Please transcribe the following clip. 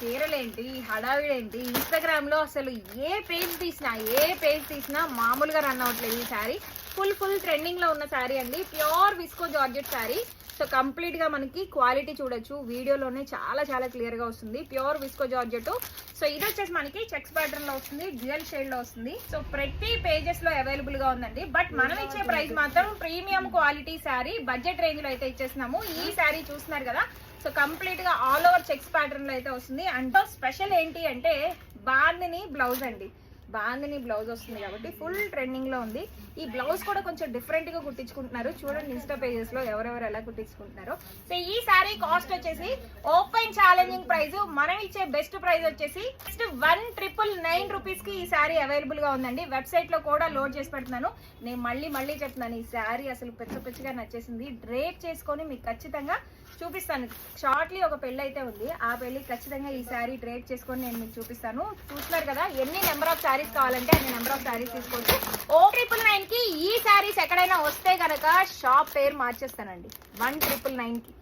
చీరలేంటి, హడావిడేంటి, Instagram లో అసలు ఏ page తీసినా మామూలుగా రన్ అవ్వట్లేదు. ఈ శారీ ఫుల్ ట్రెండింగ్ లో ఉన్న శారీ అండి. Pure visco georgette sari. So complete గా మనకి క్వాలిటీ చూడొచ్చు, వీడియోలోనే చాలా క్లియర్ గా వస్తుంది. Pure visco georgette. సో ఇది వచ్చేసి మనకి చెక్స్ ప్యాటర్న్ లో వస్తుంది, డ్యూయల్ షేడ్ లో వస్తుంది. సో ప్రతి పేజెస్ లో అవైలబుల్ గా ఉందండి. బట్ మనం ఇచ్చే ప్రైస్ మాత్రం premium quality sari budget range లో అయితే ఇచ్చేస్తున్నాము. ఈ శారీ చూస్తున్నారు కదా, సో కంప్లీట్ గా ఆల్ ఓవర్ చెక్స్ ప్యాటర్న్ లో అయితే వస్తుంది. అంటే స్పెషల్ ఏంటి అంటే బాందిని బ్లౌజ్ అండి. బాందిని బ్లౌజ్ వస్తుంది కాబట్టి ఫుల్ ట్రెండింగ్ లో ఉంది. ఈ బ్లౌజ్ కూడా కొంచెం డిఫరెంట్ గా కుట్టించుకుంటున్నారు. చూడండి ఇన్స్టా పేజెస్ లో ఎవరెవరు ఎలా కుట్టించుకుంటున్నారో. సో ఈ సారీ కాస్ట్ వచ్చేసి ఓపెన్ ఛాలెంజింగ్ ప్రైస్, మనం ఇచ్చే బెస్ట్ ప్రైస్ వచ్చేసి 1999 రూపీస్ కి ఈ సారీ అవైలబుల్ గా ఉందండి. వెబ్సైట్ లో కూడా లోడ్ చేసి పెడుతున్నాను. నేను మళ్ళీ చెప్తున్నాను, ఈ సారీ అసలు పిచ్చగా నచ్చేసింది. డ్రేప్ చేసుకొని మీకు ఖచ్చితంగా చూపిస్తాను. షార్ట్లీ ఒక పెళ్లి అయితే ఉంది, ఆ పెళ్లికి ఖచ్చితంగా ఈ శారీ డ్రేప్ చేసుకొని నేను మీకు చూపిస్తాను. చూస్తున్నారు కదా, ఎన్ని నెంబర్ ఆఫ్ శారీస్ కావాలంటే అన్ని నెంబర్ ఆఫ్ శారీస్ తీసుకోవచ్చు. 999 కి ఈ శారీస్ ఎక్కడైనా వస్తే కనుక షాప్ పేరు మార్చేస్తానండి. 1999 కి.